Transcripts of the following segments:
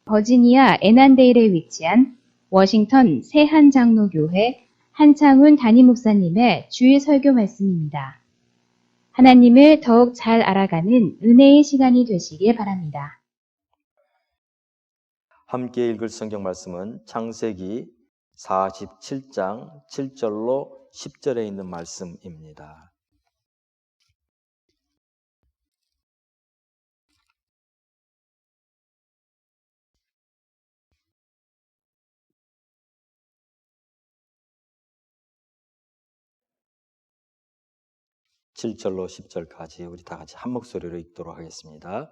버지니아 애난데일에 위치한 워싱턴 새한장로교회 한창훈 담임 목사님의 주일 설교 말씀입니다. 하나님을 더욱 잘 알아가는 은혜의 시간이 되시길 바랍니다. 함께 읽을 성경 말씀은 창세기 47장 7절로 10절에 있는 말씀입니다. (7절로) (10절까지) 우리 다 같이 한 목소리로 읽도록 하겠습니다.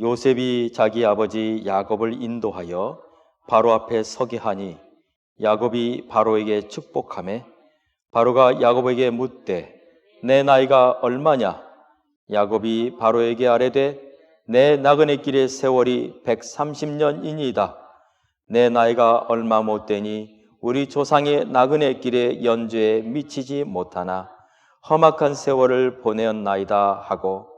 요셉이 자기 아버지 야곱을 인도하여 바로 앞에 서게 하니 야곱이 바로에게 축복하매 바로가 야곱에게 묻되 내 나이가 얼마냐? 야곱이 바로에게 아뢰되 내 나그네 길의 세월이 130년이니이다. 내 나이가 얼마 못되니 우리 조상의 나그네 길의 연주에 미치지 못하나 험악한 세월을 보내었나이다 하고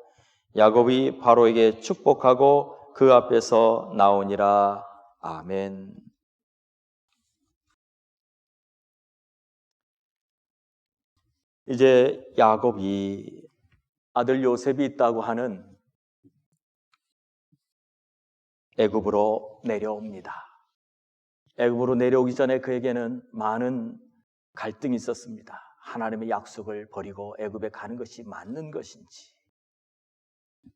야곱이 바로에게 축복하고 그 앞에서 나오니라. 아멘. 이제 야곱이 아들 요셉이 있다고 하는 애굽으로 내려옵니다. 애굽으로 내려오기 전에 그에게는 많은 갈등이 있었습니다. 하나님의 약속을 버리고 애굽에 가는 것이 맞는 것인지,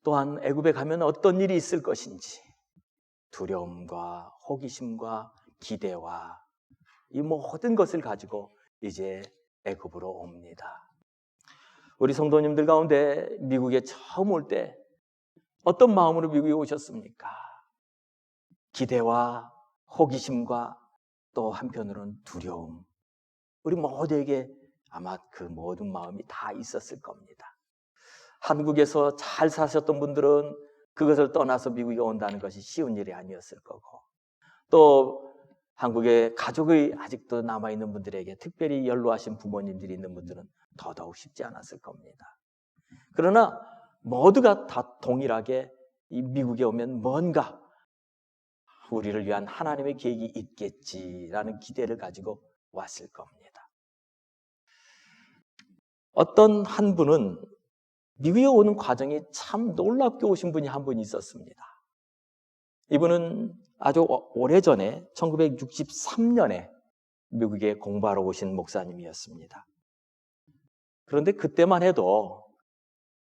또한 애굽에 가면 어떤 일이 있을 것인지 두려움과 호기심과 기대와 이 모든 것을 가지고 이제 애굽으로 옵니다. 우리 성도님들 가운데 미국에 처음 올 때 어떤 마음으로 미국에 오셨습니까? 기대와 호기심과 또 한편으로는 두려움. 우리 모두에게 아마 그 모든 마음이 다 있었을 겁니다. 한국에서 잘 사셨던 분들은 그것을 떠나서 미국에 온다는 것이 쉬운 일이 아니었을 거고, 또 한국에 가족이 아직도 남아있는 분들에게, 특별히 연로하신 부모님들이 있는 분들은 더더욱 쉽지 않았을 겁니다. 그러나 모두가 다 동일하게 이 미국에 오면 뭔가 우리를 위한 하나님의 계획이 있겠지라는 기대를 가지고 왔을 겁니다. 어떤 한 분은 미국에 오는 과정이 참 놀랍게 오신 분이 한 분 있었습니다. 이분은 아주 오래전에 1963년에 미국에 공부하러 오신 목사님이었습니다. 그런데 그때만 해도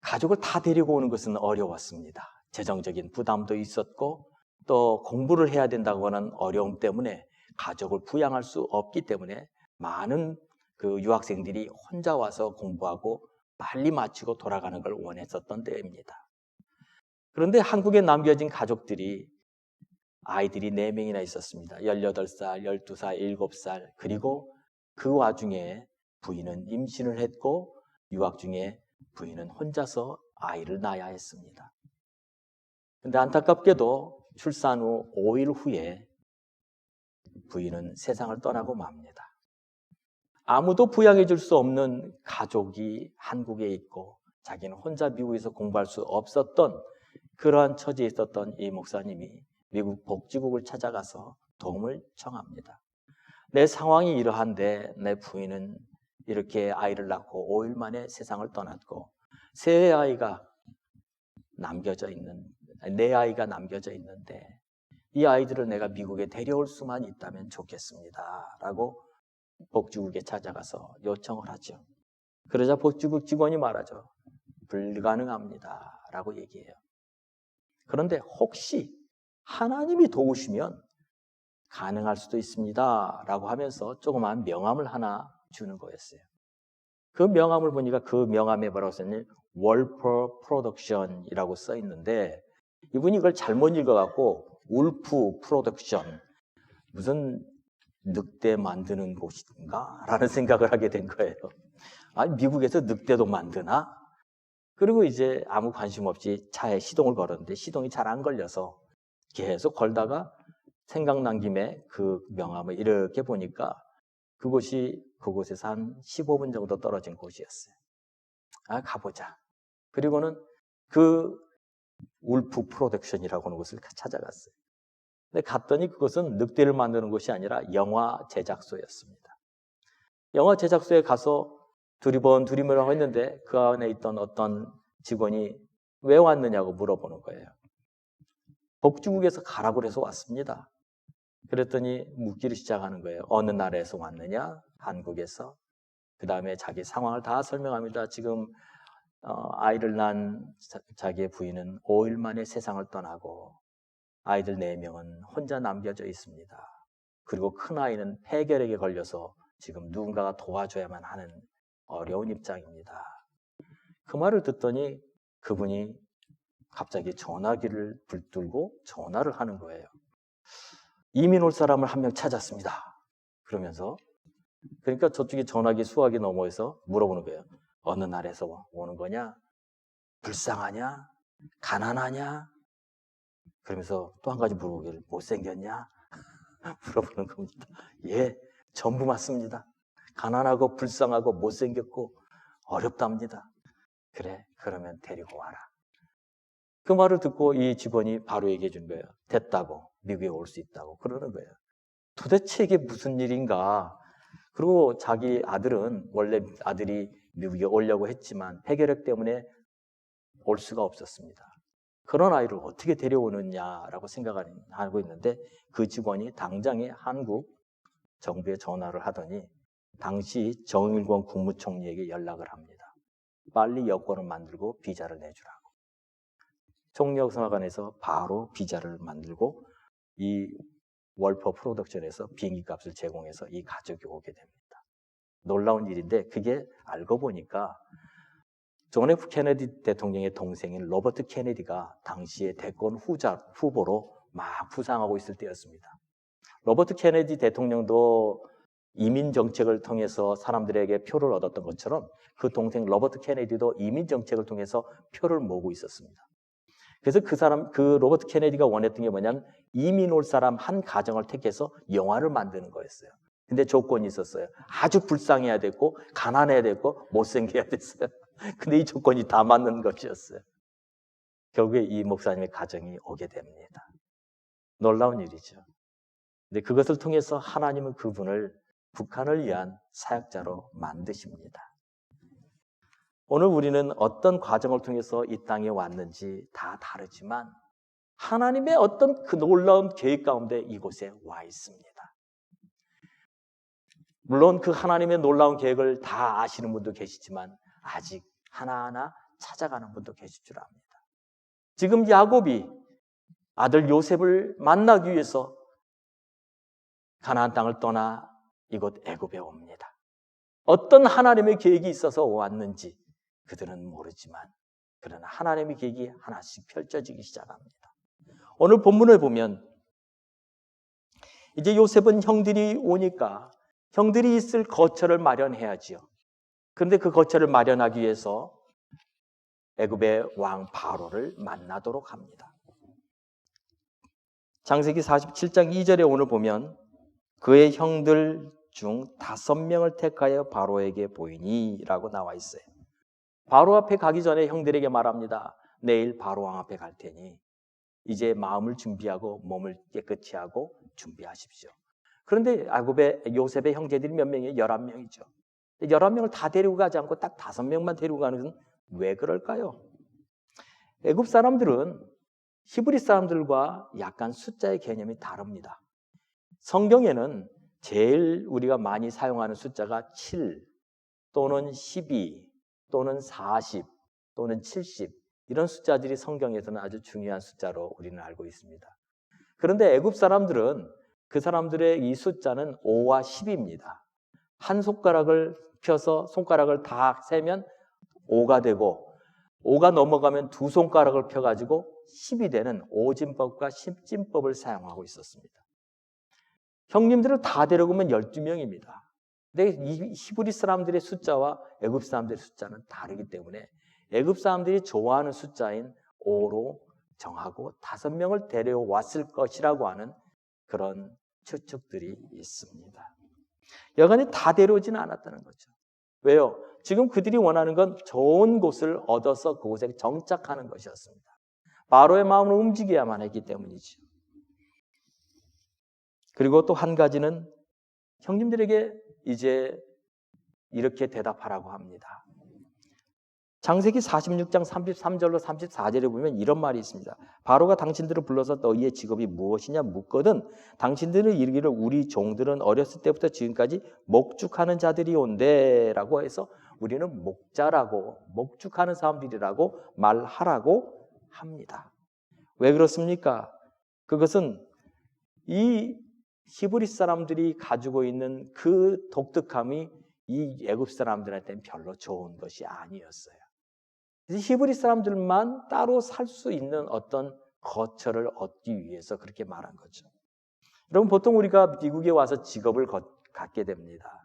가족을 다 데리고 오는 것은 어려웠습니다. 재정적인 부담도 있었고 또 공부를 해야 된다고 하는 어려움 때문에 가족을 부양할 수 없기 때문에 많은 그 유학생들이 혼자 와서 공부하고 빨리 마치고 돌아가는 걸 원했었던 때입니다. 그런데 한국에 남겨진 가족들이 아이들이 4명이나 있었습니다. 18살, 12살, 7살. 그리고 그 와중에 부인은 임신을 했고 유학 중에 부인은 혼자서 아이를 낳아야 했습니다. 그런데 안타깝게도 출산 후 5일 후에 부인은 세상을 떠나고 맙니다. 아무도 부양해 줄 수 없는 가족이 한국에 있고 자기는 혼자 미국에서 공부할 수 없었던 그러한 처지에 있었던 이 목사님이 미국 복지국을 찾아가서 도움을 청합니다. 내 상황이 이러한데 내 부인은 이렇게 아이를 낳고 5일 만에 세상을 떠났고 내 아이가 남겨져 있는데 이 아이들을 내가 미국에 데려올 수만 있다면 좋겠습니다 라고 복지국에 찾아가서 요청을 하죠. 그러자 복지국 직원이 말하죠. 불가능합니다 라고 얘기해요. 그런데 혹시 하나님이 도우시면 가능할 수도 있습니다 라고 하면서 조그마한 명함을 하나 주는 거였어요. 그 명함을 보니까 그 명함에 뭐라고 썼냐면 월퍼 프로덕션이라고 써 있는데 이분이 이걸 잘못 읽어갖고 울프 프로덕션, 무슨 늑대 만드는 곳인가? 라는 생각을 하게 된 거예요. 아니, 미국에서 늑대도 만드나? 그리고 이제 아무 관심 없이 차에 시동을 걸었는데 시동이 잘 안 걸려서 계속 걸다가 생각난 김에 그 명함을 이렇게 보니까 그곳에서 한 15분 정도 떨어진 곳이었어요. 아, 가보자. 그리고는 그 울프 프로덕션이라고 하는 곳을 찾아갔어요. 근데 갔더니 그것은 늑대를 만드는 곳이 아니라 영화 제작소였습니다. 영화 제작소에 가서 두리번두리번 했는데 그 안에 있던 어떤 직원이 왜 왔느냐고 물어보는 거예요. 복주국에서 가라고 그래서 왔습니다. 그랬더니 묻기를 시작하는 거예요. 어느 나라에서 왔느냐? 한국에서. 그 다음에 자기 상황을 다 설명합니다. 지금 아이를 낳은 자기의 부인은 5일 만에 세상을 떠나고 아이들 4명은 혼자 남겨져 있습니다. 그리고 큰아이는 폐결핵에 걸려서 지금 누군가가 도와줘야만 하는 어려운 입장입니다. 그 말을 듣더니 그분이 갑자기 전화기를 불들고 전화를 하는 거예요. 이민 올 사람을 한 명 찾았습니다. 그러면서 그러니까 저쪽에 전화기 수화기 넘어서 물어보는 거예요. 어느 나라에서 오는 거냐? 불쌍하냐? 가난하냐? 그러면서 또 한 가지 물어보기를 못생겼냐? 물어보는 겁니다. 예, 전부 맞습니다. 가난하고 불쌍하고 못생겼고 어렵답니다. 그래, 그러면 데리고 와라. 그 말을 듣고 이 직원이 바로 얘기해 준 거예요. 됐다고, 미국에 올 수 있다고 그러는 거예요. 도대체 이게 무슨 일인가? 그리고 자기 아들은 원래 아들이 미국에 오려고 했지만 폐결핵 때문에 올 수가 없었습니다. 그런 아이를 어떻게 데려오느냐라고 생각하고 있는데 그 직원이 당장에 한국 정부에 전화를 하더니 당시 정일권 국무총리에게 연락을 합니다. 빨리 여권을 만들고 비자를 내주라고. 총리역사관에서 바로 비자를 만들고 이 월퍼 프로덕션에서 비행기 값을 제공해서 이 가족이 오게 됩니다. 놀라운 일인데 그게 알고 보니까 존 F 케네디 대통령의 동생인 로버트 케네디가 당시에 대권 후보로 막 부상하고 있을 때였습니다. 로버트 케네디 대통령도 이민 정책을 통해서 사람들에게 표를 얻었던 것처럼 그 동생 로버트 케네디도 이민 정책을 통해서 표를 모으고 있었습니다. 그래서 그 로버트 케네디가 원했던 게 뭐냐면 이민 올 사람 한 가정을 택해서 영화를 만드는 거였어요. 근데 조건이 있었어요. 아주 불쌍해야 됐고, 가난해야 됐고, 못생겨야 됐어요. 근데 이 조건이 다 맞는 것이었어요. 결국에 이 목사님의 가정이 오게 됩니다. 놀라운 일이죠. 근데 그것을 통해서 하나님은 그분을 북한을 위한 사역자로 만드십니다. 오늘 우리는 어떤 과정을 통해서 이 땅에 왔는지 다 다르지만 하나님의 어떤 그 놀라운 계획 가운데 이곳에 와 있습니다. 물론 그 하나님의 놀라운 계획을 다 아시는 분도 계시지만 아직 하나하나 찾아가는 분도 계실 줄 압니다. 지금 야곱이 아들 요셉을 만나기 위해서 가나안 땅을 떠나 이곳 애굽에 옵니다. 어떤 하나님의 계획이 있어서 왔는지 그들은 모르지만 그러나 하나님의 계획이 하나씩 펼쳐지기 시작합니다. 오늘 본문을 보면 이제 요셉은 형들이 오니까 형들이 있을 거처를 마련해야지요. 그런데 그 거처를 마련하기 위해서 애굽의 왕 바로를 만나도록 합니다. 창세기 47장 2절에 오늘 보면 그의 형들 중 5명을 택하여 바로에게 보이니 라고 나와 있어요. 바로 앞에 가기 전에 형들에게 말합니다. 내일 바로 왕 앞에 갈 테니 이제 마음을 준비하고 몸을 깨끗이 하고 준비하십시오. 그런데 애굽의 요셉의 형제들이 몇 명이에요? 11명이죠. 11명을 다 데리고 가지 않고 딱 5명만 데리고 가는 것은 왜 그럴까요? 애굽 사람들은 히브리 사람들과 약간 숫자의 개념이 다릅니다. 성경에는 제일 우리가 많이 사용하는 숫자가 7 또는 12 또는 40 또는 70 이런 숫자들이 성경에서는 아주 중요한 숫자로 우리는 알고 있습니다. 그런데 애굽 사람들은 그 사람들의 이 숫자는 5와 10입니다. 한 손가락을 펴서 손가락을 다 세면 5가 되고 5가 넘어가면 두 손가락을 펴가지고 10이 되는 오진법과 십진법을 사용하고 있었습니다. 형님들을 다 데려오면 12명입니다. 근데 이 히브리 사람들의 숫자와 애굽 사람들의 숫자는 다르기 때문에 애굽 사람들이 좋아하는 숫자인 5로 정하고 5명을 데려왔을 것이라고 하는 그런 추측들이 있습니다. 여간이 다 데려오지는 않았다는 거죠. 왜요? 지금 그들이 원하는 건 좋은 곳을 얻어서 그곳에 정착하는 것이었습니다. 바로의 마음을 움직여야만 했기 때문이죠. 그리고 또 한 가지는 형님들에게 이제 이렇게 대답하라고 합니다. 창세기 46장 33절로 34절에 보면 이런 말이 있습니다. 바로가 당신들을 불러서 너희의 직업이 무엇이냐 묻거든 당신들은 이르기를 우리 종들은 어렸을 때부터 지금까지 목축하는 자들이 온대라고 해서 우리는 목자라고 목축하는 사람들이라고 말하라고 합니다. 왜 그렇습니까? 그것은 이 히브리 사람들이 가지고 있는 그 독특함이 이 애굽 사람들한테는 별로 좋은 것이 아니었어요. 히브리 사람들만 따로 살 수 있는 어떤 거처를 얻기 위해서 그렇게 말한 거죠. 여러분 보통 우리가 미국에 와서 직업을 갖게 됩니다.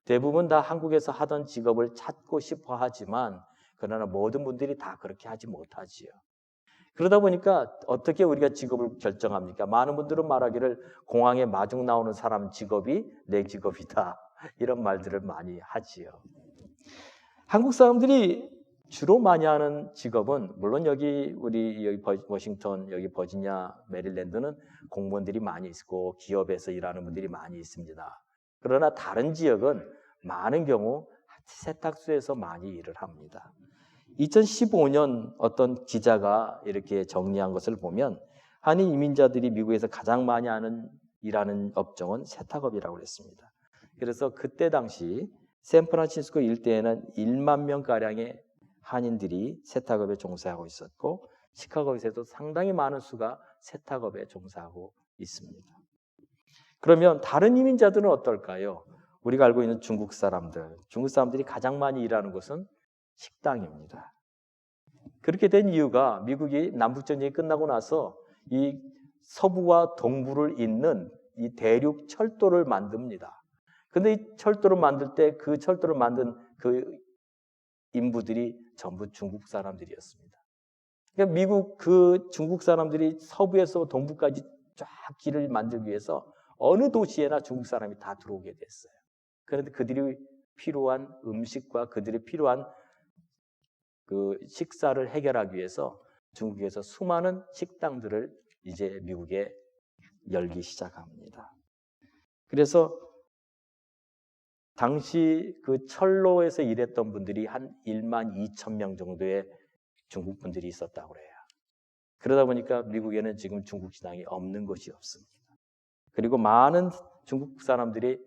대부분 다 한국에서 하던 직업을 찾고 싶어 하지만 그러나 모든 분들이 다 그렇게 하지 못하지요. 그러다 보니까 어떻게 우리가 직업을 결정합니까? 많은 분들은 말하기를 공항에 마중 나오는 사람 직업이 내 직업이다. 이런 말들을 많이 하지요. 한국 사람들이 주로 많이 하는 직업은 물론 여기 워싱턴, 여기 버지니아, 메릴랜드는 공무원들이 많이 있고 기업에서 일하는 분들이 많이 있습니다. 그러나 다른 지역은 많은 경우 세탁소에서 많이 일을 합니다. 2015년 어떤 기자가 이렇게 정리한 것을 보면 한인 이민자들이 미국에서 가장 많이 일하는 업종은 세탁업이라고 그랬습니다. 그래서 그때 당시 샌프란시스코 일대에는 1만 명가량의 한인들이 세탁업에 종사하고 있었고 시카고에서도 상당히 많은 수가 세탁업에 종사하고 있습니다. 그러면 다른 이민자들은 어떨까요? 우리가 알고 있는 중국 사람들이 가장 많이 일하는 곳은 식당입니다. 그렇게 된 이유가 미국이 남북전쟁이 끝나고 나서 이 서부와 동부를 잇는 이 대륙 철도를 만듭니다. 근데 이 철도를 만들 때 그 철도를 만든 그 인부들이 전부 중국 사람들이었습니다. 그러니까 미국 그 중국 사람들이 서부에서 동부까지 쫙 길을 만들기 위해서 어느 도시에나 중국 사람이 다 들어오게 됐어요. 그런데 그들이 필요한 음식과 그들이 필요한 그 식사를 해결하기 위해서 중국에서 수많은 식당들을 이제 미국에 열기 시작합니다. 그래서 당시 그 철로에서 일했던 분들이 한 1만 2천 명 정도의 중국 분들이 있었다고 그래요. 그러다 보니까 미국에는 지금 중국 시장이 없는 곳이 없습니다. 그리고 많은 중국 사람들이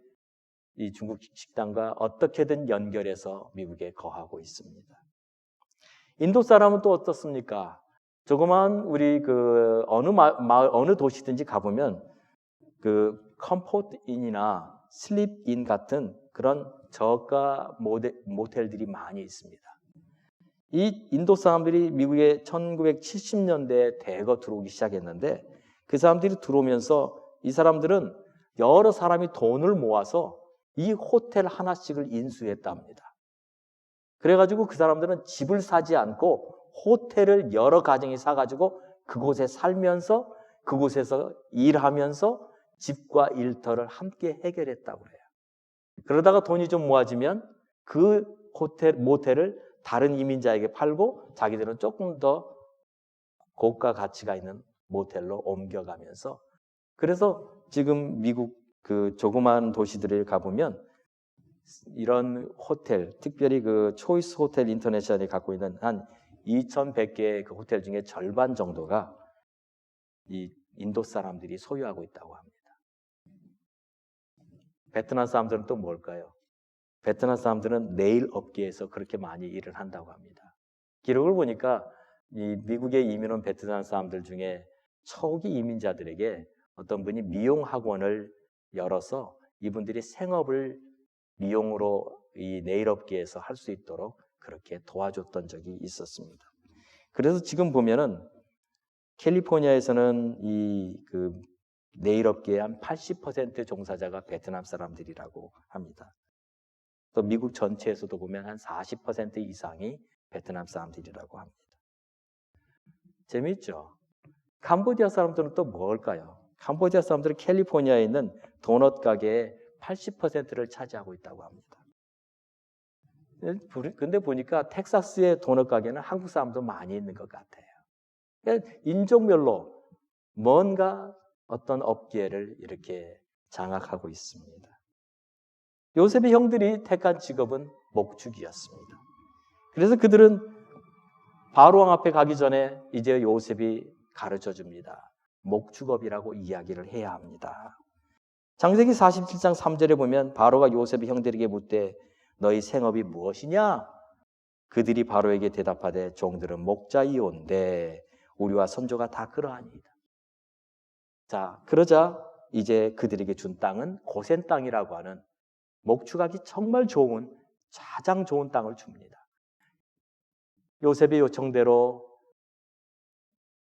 이 중국 식당과 어떻게든 연결해서 미국에 거하고 있습니다. 인도 사람은 또 어떻습니까? 조그만 우리 그 어느 도시든지 가보면 그 컴포트인이나 슬립인 같은 그런 저가 모텔들이 많이 있습니다. 이 인도 사람들이 미국에 1970년대에 대거 들어오기 시작했는데 그 사람들이 들어오면서 이 사람들은 여러 사람이 돈을 모아서 이 호텔 하나씩을 인수했답니다. 그래가지고 그 사람들은 집을 사지 않고 호텔을 여러 가정이 사가지고 그곳에 살면서 그곳에서 일하면서 집과 일터를 함께 해결했다고 해요. 그러다가 돈이 좀 모아지면 그 모텔을 다른 이민자에게 팔고 자기들은 조금 더 고가 가치가 있는 모텔로 옮겨가면서 그래서 지금 미국 그 조그마한 도시들을 가보면 이런 호텔, 특별히 그 초이스 호텔 인터내셔널이 갖고 있는 한 2,100개의 그 호텔 중에 절반 정도가 이 인도 사람들이 소유하고 있다고 합니다. 베트남 사람들은 또 뭘까요? 베트남 사람들은 네일 업계에서 그렇게 많이 일을 한다고 합니다. 기록을 보니까 이 미국에 이민 온 베트남 사람들 중에 초기 이민자들에게 어떤 분이 미용 학원을 열어서 이분들이 생업을 미용으로 이 네일 업계에서 할 수 있도록 그렇게 도와줬던 적이 있었습니다. 그래서 지금 보면은 캘리포니아에서는 이 그 네일 업계의 한 80% 종사자가 베트남 사람들이라고 합니다. 또 미국 전체에서도 보면 한 40% 이상이 베트남 사람들이라고 합니다. 재미있죠? 캄보디아 사람들은 또 뭘까요? 캄보디아 사람들은 캘리포니아에 있는 도넛 가게의 80%를 차지하고 있다고 합니다. 근데 보니까 텍사스의 도넛 가게는 한국 사람도 많이 있는 것 같아요. 인종별로 뭔가 어떤 업계를 이렇게 장악하고 있습니다. 요셉의 형들이 택한 직업은 목축이었습니다. 그래서 그들은 바로왕 앞에 가기 전에 이제 요셉이 가르쳐 줍니다. 목축업이라고 이야기를 해야 합니다. 창세기 47장 3절에 보면 바로가 요셉의 형들에게 묻되 너희 생업이 무엇이냐? 그들이 바로에게 대답하되 종들은 목자이온데 우리와 선조가 다 그러하니이다. 자, 그러자 이제 그들에게 준 땅은 고센 땅이라고 하는 목축하기 정말 좋은, 가장 좋은 땅을 줍니다. 요셉의 요청대로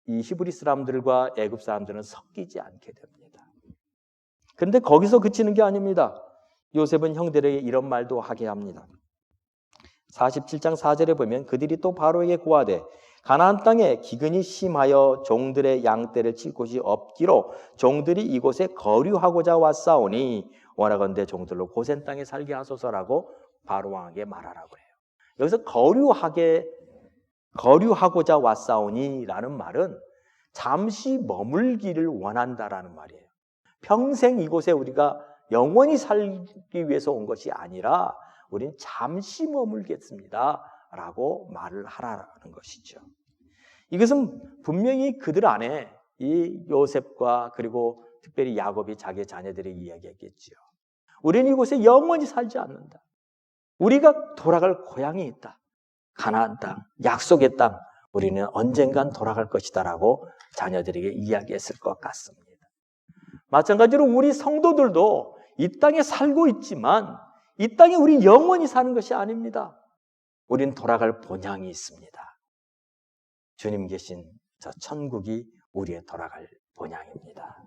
이 히브리 사람들과 애굽 사람들은 섞이지 않게 됩니다. 그런데 거기서 그치는 게 아닙니다. 요셉은 형들에게 이런 말도 하게 합니다. 47장 4절에 보면 그들이 또 바로에게 고하되 가나안 땅에 기근이 심하여 종들의 양떼를 칠 곳이 없기로 종들이 이곳에 거류하고자 왔사오니 원하건대 종들로 고센 땅에 살게 하소서라고 바로왕에게 말하라고 해요. 여기서 거류하고자 왔사오니라는 말은 잠시 머물기를 원한다라는 말이에요. 평생 이곳에 우리가 영원히 살기 위해서 온 것이 아니라 우린 잠시 머물겠습니다 라고 말을 하라는 것이죠. 이것은 분명히 그들 안에 이 요셉과 그리고 특별히 야곱이 자기의 자녀들에게 이야기했겠지요. 우리는 이곳에 영원히 살지 않는다. 우리가 돌아갈 고향이 있다. 가나안 땅, 약속의 땅, 우리는 언젠간 돌아갈 것이다 라고 자녀들에게 이야기했을 것 같습니다. 마찬가지로 우리 성도들도 이 땅에 살고 있지만 이 땅에 우리 영원히 사는 것이 아닙니다. 우린 돌아갈 본향이 있습니다. 주님 계신 저 천국이 우리의 돌아갈 본향입니다.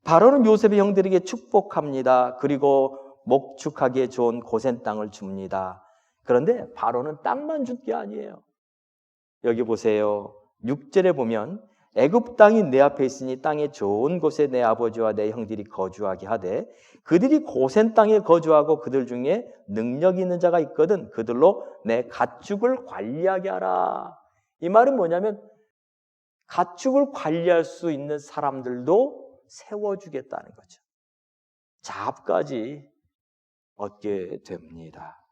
바로는 요셉의 형들에게 축복합니다. 그리고 목축하기에 좋은 고센 땅을 줍니다. 그런데 바로는 땅만 준 게 아니에요. 여기 보세요. 6절에 보면 애굽 땅이 내 앞에 있으니 땅의 좋은 곳에 내 아버지와 내 형들이 거주하게 하되 그들이 고센 땅에 거주하고 그들 중에 능력 있는 자가 있거든 그들로 내 가축을 관리하게 하라. 이 말은 뭐냐면 가축을 관리할 수 있는 사람들도 세워주겠다는 거죠. 잡까지 얻게 됩니다.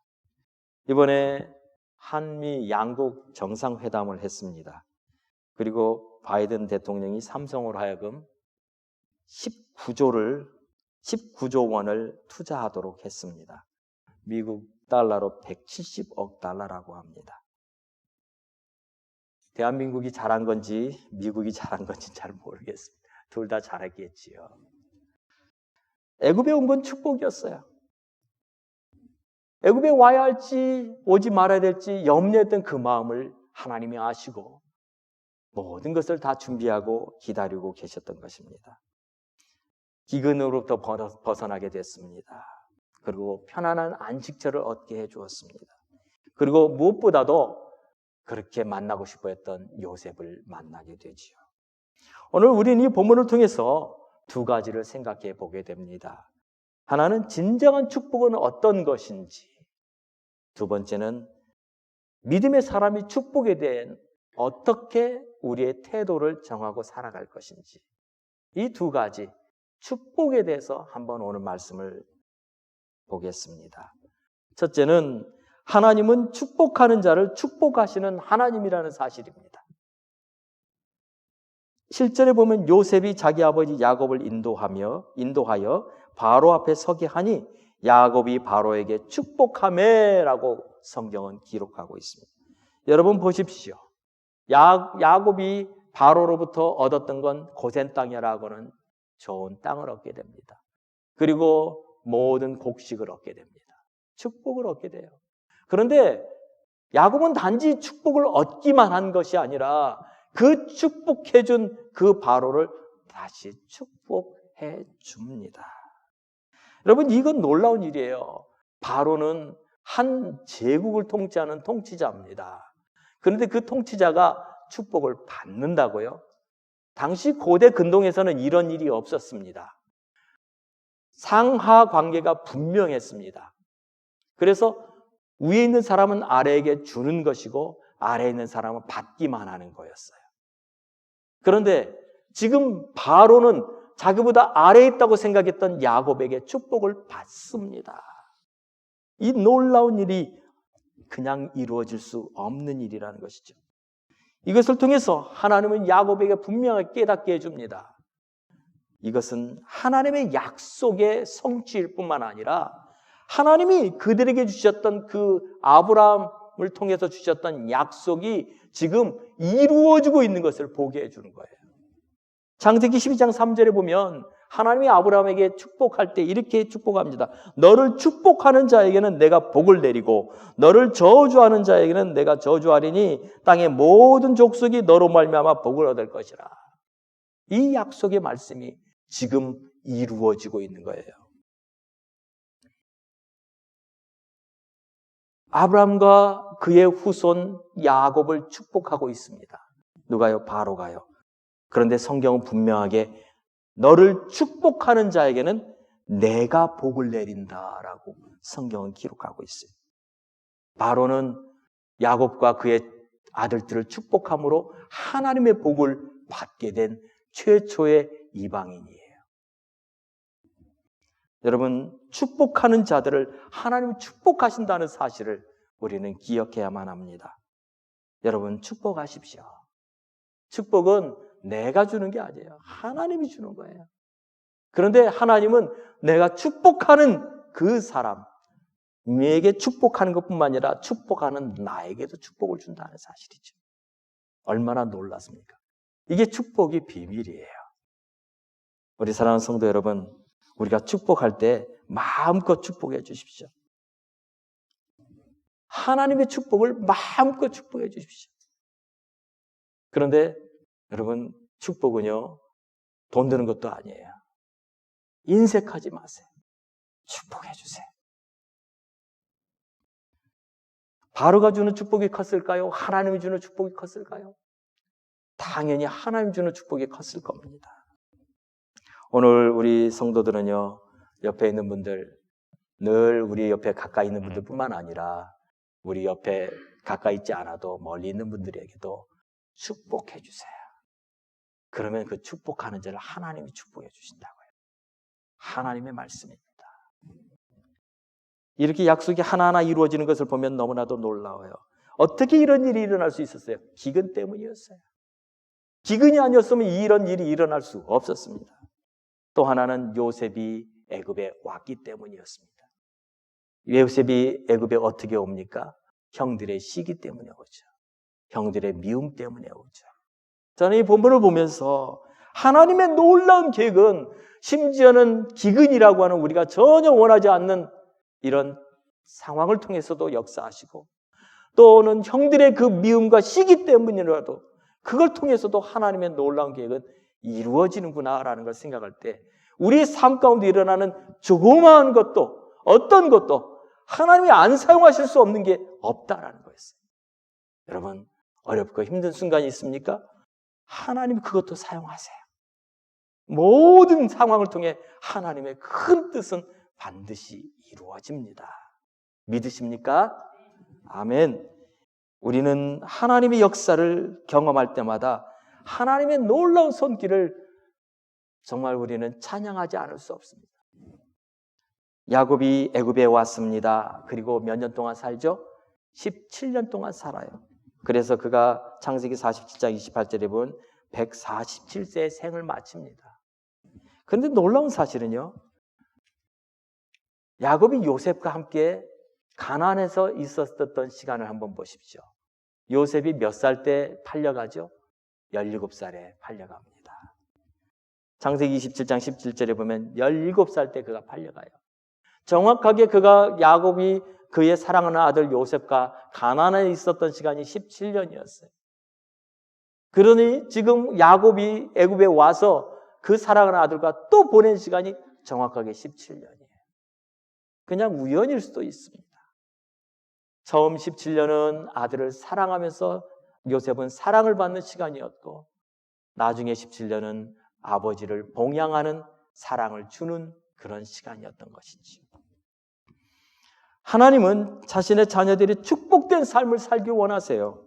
이번에 한미 양국 정상회담을 했습니다. 그리고 바이든 대통령이 삼성으로 하여금 19조 원을 투자하도록 했습니다. 미국 달러로 170억 달러라고 합니다. 대한민국이 잘한 건지 미국이 잘한 건지 잘 모르겠습니다. 둘 다 잘했겠지요. 애굽에 온 건 축복이었어요. 애굽에 와야 할지 오지 말아야 될지 염려했던 그 마음을 하나님이 아시고 모든 것을 다 준비하고 기다리고 계셨던 것입니다. 기근으로부터 벗어나게 됐습니다. 그리고 편안한 안식처를 얻게 해주었습니다. 그리고 무엇보다도 그렇게 만나고 싶어 했던 요셉을 만나게 되지요. 오늘 우리는 이 본문을 통해서 두 가지를 생각해 보게 됩니다. 하나는 진정한 축복은 어떤 것인지, 두 번째는 믿음의 사람이 축복에 대한 어떻게 우리의 태도를 정하고 살아갈 것인지, 이 두 가지 축복에 대해서 한번 오늘 말씀을 보겠습니다. 첫째는 하나님은 축복하는 자를 축복하시는 하나님이라는 사실입니다. 7절에 보면 요셉이 자기 아버지 야곱을 인도하여 바로 앞에 서게 하니 야곱이 바로에게 축복하매라고 성경은 기록하고 있습니다. 여러분 보십시오. 야곱이 바로로부터 얻었던 건 고센 땅이라고는 좋은 땅을 얻게 됩니다. 그리고 모든 곡식을 얻게 됩니다. 축복을 얻게 돼요. 그런데 야곱은 단지 축복을 얻기만 한 것이 아니라 그 축복해준 그 바로를 다시 축복해 줍니다. 여러분 이건 놀라운 일이에요. 바로는 한 제국을 통치하는 통치자입니다. 그런데 그 통치자가 축복을 받는다고요? 당시 고대 근동에서는 이런 일이 없었습니다. 상하 관계가 분명했습니다. 그래서 위에 있는 사람은 아래에게 주는 것이고 아래에 있는 사람은 받기만 하는 거였어요. 그런데 지금 바로는 자기보다 아래에 있다고 생각했던 야곱에게 축복을 받습니다. 이 놀라운 일이 그냥 이루어질 수 없는 일이라는 것이죠. 이것을 통해서 하나님은 야곱에게 분명하게 깨닫게 해줍니다. 이것은 하나님의 약속의 성취일 뿐만 아니라 하나님이 그들에게 주셨던 그 아브라함을 통해서 주셨던 약속이 지금 이루어지고 있는 것을 보게 해주는 거예요. 창세기 12장 3절에 보면 하나님이 아브라함에게 축복할 때 이렇게 축복합니다. 너를 축복하는 자에게는 내가 복을 내리고 너를 저주하는 자에게는 내가 저주하리니 땅의 모든 족속이 너로 말미암아 복을 얻을 것이라. 이 약속의 말씀이 지금 이루어지고 있는 거예요. 아브라함과 그의 후손 야곱을 축복하고 있습니다. 누가요? 바로가요. 그런데 성경은 분명하게 너를 축복하는 자에게는 내가 복을 내린다라고 성경은 기록하고 있어요. 바로는 야곱과 그의 아들들을 축복함으로 하나님의 복을 받게 된 최초의 이방인이에요. 여러분, 축복하는 자들을 하나님이 축복하신다는 사실을 우리는 기억해야만 합니다. 여러분, 축복하십시오. 축복은 내가 주는 게 아니에요. 하나님이 주는 거예요. 그런데 하나님은 내가 축복하는 그 사람에게 축복하는 것뿐만 아니라 축복하는 나에게도 축복을 준다는 사실이죠. 얼마나 놀랐습니까? 이게 축복의 비밀이에요. 우리 사랑하는 성도 여러분, 우리가 축복할 때 마음껏 축복해 주십시오. 하나님의 축복을 마음껏 축복해 주십시오. 그런데 여러분, 축복은요, 돈 드는 것도 아니에요. 인색하지 마세요. 축복해 주세요. 바로가 주는 축복이 컸을까요? 하나님이 주는 축복이 컸을까요? 당연히 하나님 주는 축복이 컸을 겁니다. 오늘 우리 성도들은요, 옆에 있는 분들, 늘 우리 옆에 가까이 있는 분들뿐만 아니라 우리 옆에 가까이 있지 않아도 멀리 있는 분들에게도 축복해 주세요. 그러면 그 축복하는 자를 하나님이 축복해 주신다고요. 하나님의 말씀입니다. 이렇게 약속이 하나하나 이루어지는 것을 보면 너무나도 놀라워요. 어떻게 이런 일이 일어날 수 있었어요? 기근 때문이었어요. 기근이 아니었으면 이런 일이 일어날 수 없었습니다. 또 하나는 요셉이 애굽에 왔기 때문이었습니다. 요셉이 애굽에 어떻게 옵니까? 형들의 시기 때문에 오죠. 형들의 미움 때문에 오죠. 저는 이 본문을 보면서 하나님의 놀라운 계획은 심지어는 기근이라고 하는 우리가 전혀 원하지 않는 이런 상황을 통해서도 역사하시고, 또는 형들의 그 미움과 시기 때문이라도 그걸 통해서도 하나님의 놀라운 계획은 이루어지는구나라는 걸 생각할 때 우리 삶 가운데 일어나는 조그마한 것도 어떤 것도 하나님이 안 사용하실 수 없는 게 없다라는 거였어요. 여러분, 어렵고 힘든 순간이 있습니까? 하나님 그것도 사용하세요. 모든 상황을 통해 하나님의 큰 뜻은 반드시 이루어집니다. 믿으십니까? 아멘. 우리는 하나님의 역사를 경험할 때마다 하나님의 놀라운 손길을 정말 우리는 찬양하지 않을 수 없습니다. 야곱이 애굽에 왔습니다. 그리고 몇 년 동안 살죠? 17년 동안 살아요. 그래서 그가 창세기 47장 28절에 보면 147세의 생을 마칩니다. 그런데 놀라운 사실은요, 야곱이 요셉과 함께 가나안에서 있었던 시간을 한번 보십시오. 요셉이 몇 살 때 팔려가죠? 17살에 팔려갑니다. 창세기 27장 17절에 보면 17살 때 그가 팔려가요. 정확하게 야곱이 그의 사랑하는 아들 요셉과 가나안에 있었던 시간이 17년이었어요. 그러니 지금 야곱이 애굽에 와서 그 사랑하는 아들과 또 보낸 시간이 정확하게 17년이에요. 그냥 우연일 수도 있습니다. 처음 17년은 아들을 사랑하면서 요셉은 사랑을 받는 시간이었고, 나중에 17년은 아버지를 봉양하는 사랑을 주는 그런 시간이었던 것이지요. 하나님은 자신의 자녀들이 축복된 삶을 살기 원하세요.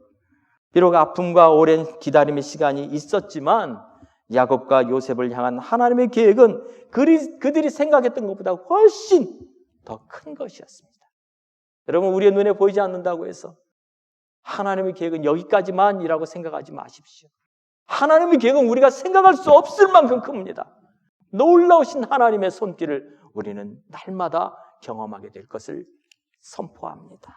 비록 아픔과 오랜 기다림의 시간이 있었지만 야곱과 요셉을 향한 하나님의 계획은 그들이 생각했던 것보다 훨씬 더 큰 것이었습니다. 여러분, 우리의 눈에 보이지 않는다고 해서 하나님의 계획은 여기까지만이라고 생각하지 마십시오. 하나님의 계획은 우리가 생각할 수 없을 만큼 큽니다. 놀라우신 하나님의 손길을 우리는 날마다 경험하게 될 것을 선포합니다.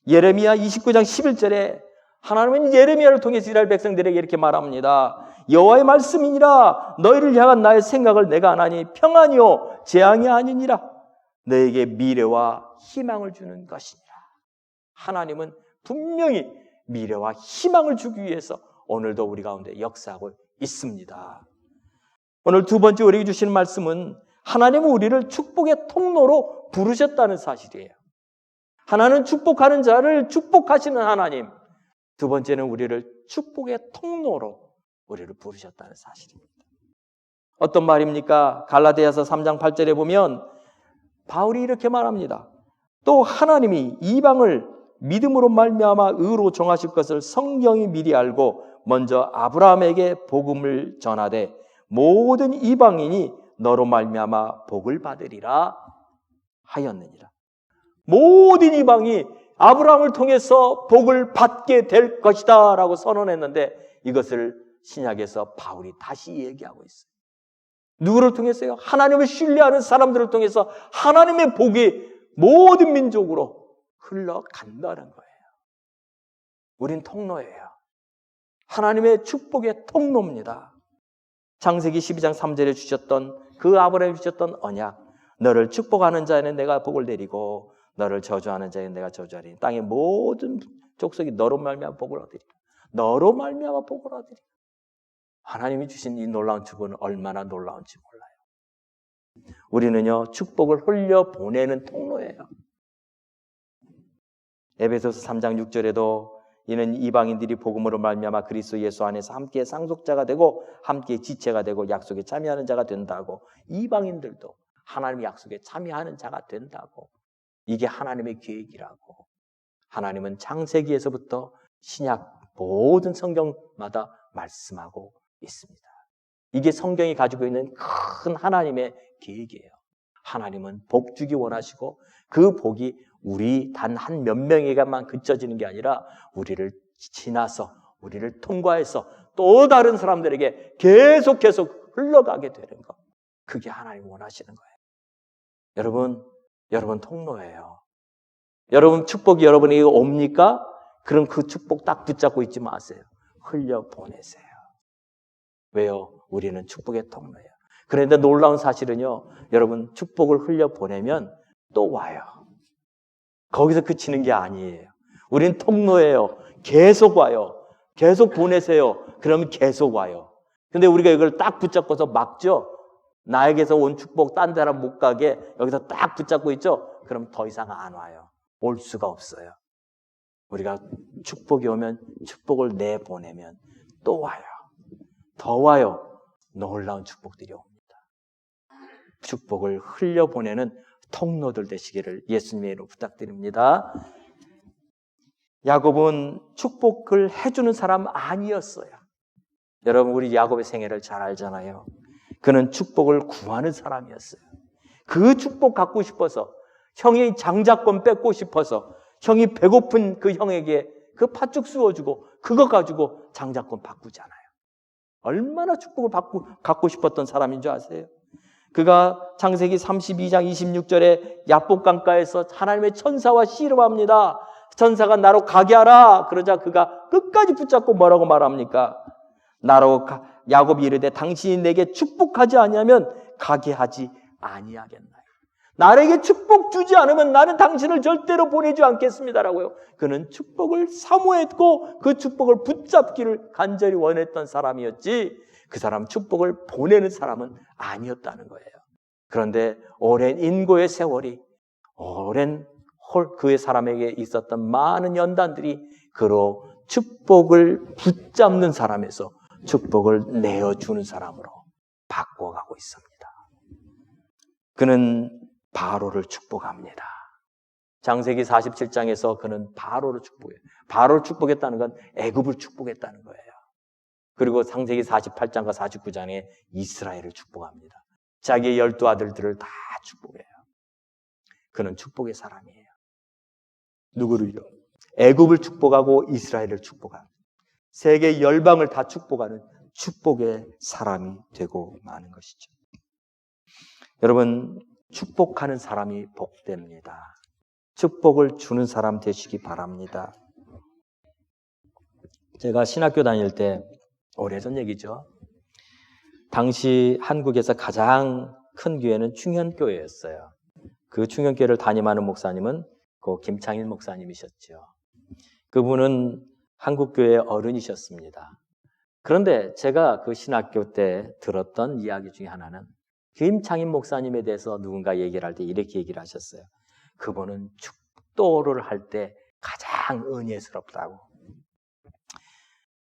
예레미야 29장 11절에 하나님은 예레미야를 통해서 이스라엘 백성들에게 이렇게 말합니다. 여호와의 말씀이니라. 너희를 향한 나의 생각을 내가 아나니 평안이요 재앙이 아니니라. 너에게 미래와 희망을 주는 것이니라. 하나님은 분명히 미래와 희망을 주기 위해서 오늘도 우리 가운데 역사하고 있습니다. 오늘 두 번째 우리에게 주시는 말씀은 하나님은 우리를 축복의 통로로 부르셨다는 사실이에요. 하나는 축복하는 자를 축복하시는 하나님. 두 번째는 우리를 축복의 통로로 우리를 부르셨다는 사실입니다. 어떤 말입니까? 갈라디아서 3장 8절에 보면 바울이 이렇게 말합니다. 또 하나님이 이방을 믿음으로 말미암아 의로 정하실 것을 성경이 미리 알고 먼저 아브라함에게 복음을 전하되 모든 이방인이 너로 말미암아 복을 받으리라 하였느니라. 모든 이방이 아브라함을 통해서 복을 받게 될 것이다 라고 선언했는데 이것을 신약에서 바울이 다시 얘기하고 있어요. 누구를 통해서요? 하나님을 신뢰하는 사람들을 통해서 하나님의 복이 모든 민족으로 흘러간다는 거예요. 우린 통로예요. 하나님의 축복의 통로입니다. 창세기 12장 3절에 주셨던 그 아브라함이 주셨던 언약, 너를 축복하는 자에는 내가 복을 내리고 너를 저주하는 자에는 내가 저주하리니 땅의 모든 족속이 너로 말미암아 복을 얻으리라. 너로 말미암아 복을 얻으리라. 하나님이 주신 이 놀라운 축복은 얼마나 놀라운지 몰라요. 우리는요, 축복을 흘려보내는 통로예요. 에베소서 3장 6절에도 이는 이방인들이 복음으로 말미암아 그리스도 예수 안에서 함께 상속자가 되고 함께 지체가 되고 약속에 참여하는 자가 된다고. 이방인들도 하나님의 약속에 참여하는 자가 된다고. 이게 하나님의 계획이라고. 하나님은 창세기에서부터 신약 모든 성경마다 말씀하고 있습니다. 이게 성경이 가지고 있는 큰 하나님의 계획이에요. 하나님은 복 주기 원하시고 그 복이 우리 단 한 몇 명에게만 그쳐지는 게 아니라 우리를 지나서 우리를 통과해서 또 다른 사람들에게 계속 흘러가게 되는 것. 그게 하나님이 원하시는 거예요. 여러분 통로예요. 여러분 축복이 여러분에게 옵니까? 그럼 그 축복 딱 붙잡고 있지 마세요. 흘려보내세요. 왜요? 우리는 축복의 통로예요. 그런데 놀라운 사실은요, 여러분 축복을 흘려보내면 또 와요. 거기서 그치는 게 아니에요. 우린 통로예요. 계속 와요. 계속 보내세요. 그러면 계속 와요. 근데 우리가 이걸 딱 붙잡고서 막죠? 나에게서 온 축복 딴 데로 못 가게 여기서 딱 붙잡고 있죠? 그럼 더 이상 안 와요. 올 수가 없어요. 우리가 축복이 오면 축복을 내보내면 또 와요. 더 와요. 놀라운 축복들이 옵니다. 축복을 흘려보내는 통로들 되시기를 예수님의 이름으로 부탁드립니다. 야곱은 축복을 해주는 사람 아니었어요. 여러분, 우리 야곱의 생애를 잘 알잖아요. 그는 축복을 구하는 사람이었어요. 그 축복 갖고 싶어서, 형이 장자권 뺏고 싶어서, 형이 배고픈 그 형에게 그 팥죽 쑤어주고 그거 가지고 장자권 바꾸잖아요. 얼마나 축복을 갖고 싶었던 사람인 줄 아세요? 그가 창세기 32장 26절에 야복강가에서 하나님의 천사와 씨름합니다. 천사가 나로 가게 하라. 그러자 그가 끝까지 붙잡고 뭐라고 말합니까? 나로 야곱이 이르되 당신이 내게 축복하지 아니하면 가게 하지 아니하겠나요? 나에게 축복 주지 않으면 나는 당신을 절대로 보내지 않겠습니다라고요. 그는 축복을 사모했고 그 축복을 붙잡기를 간절히 원했던 사람이었지, 그 사람 축복을 보내는 사람은 아니었다는 거예요. 그런데 오랜 인고의 세월이, 오랜 그의 사람에게 있었던 많은 연단들이 그로 축복을 붙잡는 사람에서 축복을 내어주는 사람으로 바꿔가고 있습니다. 그는 바로를 축복합니다. 창세기 47장에서 그는 바로를 축복해요. 바로를 축복했다는 건 애굽을 축복했다는 거예요. 그리고 창세기 48장과 49장에 이스라엘을 축복합니다. 자기의 12아들들을 다 축복해요. 그는 축복의 사람이에요. 누구를요? 애굽을 축복하고 이스라엘을 축복하고 세계 열방을 다 축복하는 축복의 사람이 되고 마는 것이죠. 여러분, 축복하는 사람이 복됩니다. 축복을 주는 사람 되시기 바랍니다. 제가 신학교 다닐 때 오래전 얘기죠. 당시 한국에서 가장 큰 교회는 충현교회였어요. 그 충현교회를 담임하는 목사님은 그 김창일 목사님이셨죠. 그분은 한국교회의 어른이셨습니다. 그런데 제가 그 신학교 때 들었던 이야기 중에 하나는 김창인 목사님에 대해서 누군가 얘기를 할 때 이렇게 얘기를 하셨어요. 그분은 축도를 할 때 가장 은혜스럽다고.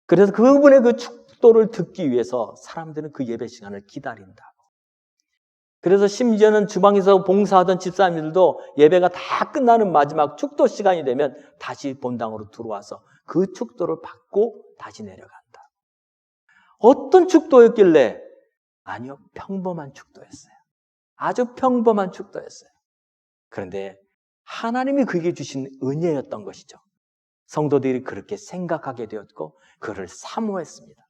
그래서 그분의 그 축도를 듣기 위해서 사람들은 그 예배 시간을 기다린다고. 그래서 심지어는 주방에서 봉사하던 집사님들도 예배가 다 끝나는 마지막 축도 시간이 되면 다시 본당으로 들어와서 그 축도를 받고 다시 내려간다. 어떤 축도였길래? 아니요, 평범한 축도였어요. 아주 평범한 축도였어요. 그런데 하나님이 그에게 주신 은혜였던 것이죠. 성도들이 그렇게 생각하게 되었고 그를 사모했습니다.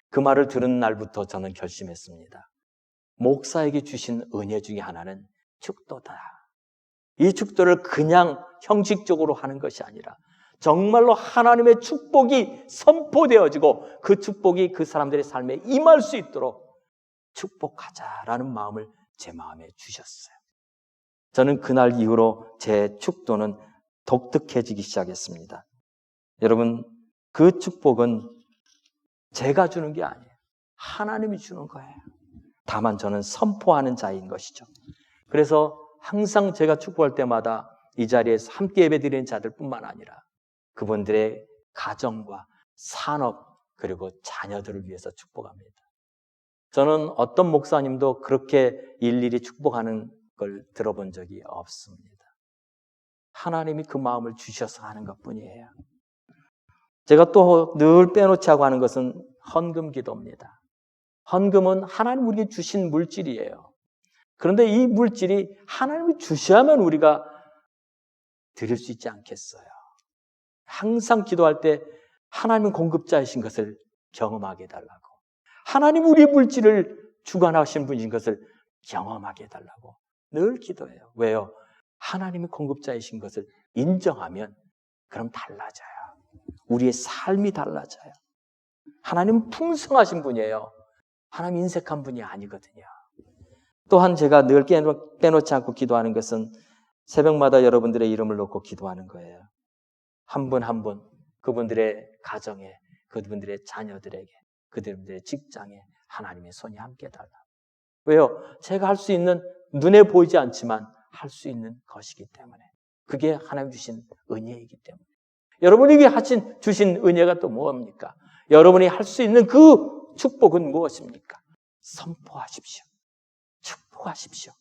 그 말을 들은 날부터 저는 결심했습니다. 목사에게 주신 은혜 중에 하나는 축도다. 이 축도를 그냥 형식적으로 하는 것이 아니라 정말로 하나님의 축복이 선포되어지고 그 축복이 그 사람들의 삶에 임할 수 있도록 축복하자라는 마음을 제 마음에 주셨어요. 저는 그날 이후로 제 축도는 독특해지기 시작했습니다. 여러분, 그 축복은 제가 주는 게 아니에요. 하나님이 주는 거예요. 다만 저는 선포하는 자인 것이죠. 그래서 항상 제가 축복할 때마다 이 자리에서 함께 예배드리는 자들뿐만 아니라 그분들의 가정과 산업 그리고 자녀들을 위해서 축복합니다. 저는 어떤 목사님도 그렇게 일일이 축복하는 걸 들어본 적이 없습니다. 하나님이 그 마음을 주셔서 하는 것뿐이에요. 제가 또 늘 빼놓지 않고 하는 것은 헌금 기도입니다. 헌금은 하나님 우리에게 주신 물질이에요. 그런데 이 물질이 하나님이 주셔야만 우리가 드릴 수 있지 않겠어요. 항상 기도할 때 하나님 공급자이신 것을 경험하게 해달라고, 하나님 우리의 물질을 주관하신 분이신 것을 경험하게 해달라고 늘 기도해요. 왜요? 하나님이 공급자이신 것을 인정하면 그럼 달라져요. 우리의 삶이 달라져요. 하나님은 풍성하신 분이에요. 하나님 인색한 분이 아니거든요. 또한 제가 늘 빼놓지 않고 기도하는 것은 새벽마다 여러분들의 이름을 놓고 기도하는 거예요. 한 분 한 분 그분들의 가정에, 그분들의 자녀들에게, 그분들의 직장에 하나님의 손이 함께 달라. 왜요? 제가 할 수 있는, 눈에 보이지 않지만 할 수 있는 것이기 때문에, 그게 하나님 주신 은혜이기 때문에. 여러분에게 주신 은혜가 또 뭡니까? 여러분이 할 수 있는 그 축복은 무엇입니까? 선포하십시오. 축복하십시오.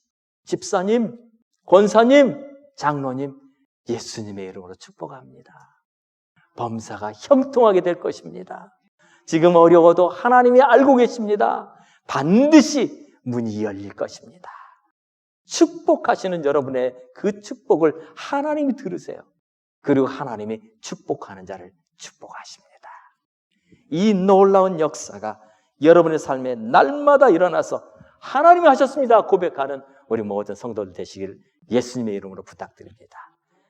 집사님, 권사님, 장로님, 예수님의 이름으로 축복합니다. 범사가 형통하게 될 것입니다. 지금 어려워도 하나님이 알고 계십니다. 반드시 문이 열릴 것입니다. 축복하시는 여러분의 그 축복을 하나님이 들으세요. 그리고 하나님이 축복하는 자를 축복하십니다. 이 놀라운 역사가 여러분의 삶에 날마다 일어나서 하나님이 하셨습니다 고백하는 우리 모든 성도들 되시길 예수님의 이름으로 부탁드립니다.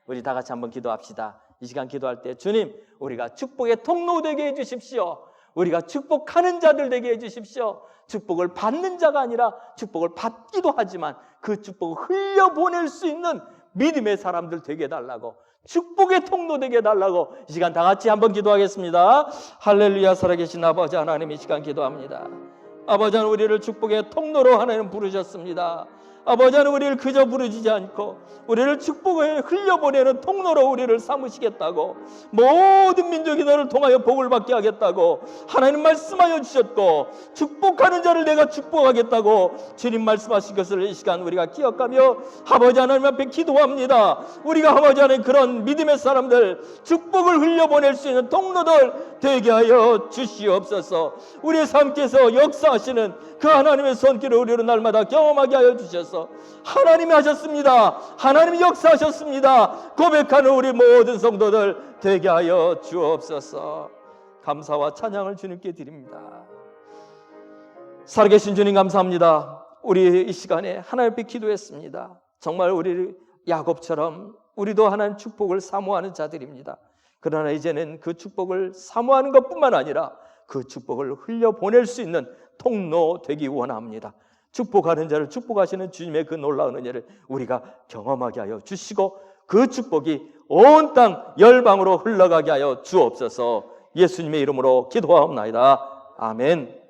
우리 다 같이 한번 기도합시다. 이 시간 기도할 때 주님, 우리가 축복의 통로 되게 해주십시오. 우리가 축복하는 자들 되게 해주십시오. 축복을 받는 자가 아니라 축복을 받기도 하지만 그 축복을 흘려보낼 수 있는 믿음의 사람들 되게 해달라고, 축복의 통로 되게 해달라고 이 시간 다 같이 한번 기도하겠습니다. 할렐루야. 살아계신 아버지 하나님, 이 시간 기도합니다. 아버지 하나님, 우리를 축복의 통로로 하나님 부르셨습니다. 아버지 하나님, 우리를 그저 부르짖지 않고 우리를 축복을 흘려보내는 통로로 우리를 삼으시겠다고, 모든 민족이 너를 통하여 복을 받게 하겠다고 하나님 말씀하여 주셨고, 축복하는 자를 내가 축복하겠다고 주님 말씀하신 것을 이 시간 우리가 기억하며 아버지 하나님 앞에 기도합니다. 우리가 아버지 하나님 그런 믿음의 사람들, 축복을 흘려보낼 수 있는 통로들 되게 하여 주시옵소서. 우리의 삶께서 역사하시는 그 하나님의 손길을 우리로 날마다 경험하게 하여 주셔서, 하나님이 하셨습니다, 하나님이 역사하셨습니다 고백하는 우리 모든 성도들 되게 하여 주옵소서. 감사와 찬양을 주님께 드립니다. 살아계신 주님 감사합니다. 우리 이 시간에 하나님 앞에 기도했습니다. 정말 우리 야곱처럼 우리도 하나님 축복을 사모하는 자들입니다. 그러나 이제는 그 축복을 사모하는 것뿐만 아니라 그 축복을 흘려보낼 수 있는 통로 되기 원합니다. 축복하는 자를 축복하시는 주님의 그 놀라운 은혜를 우리가 경험하게 하여 주시고, 그 축복이 온 땅 열방으로 흘러가게 하여 주옵소서. 예수님의 이름으로 기도하옵나이다. 아멘.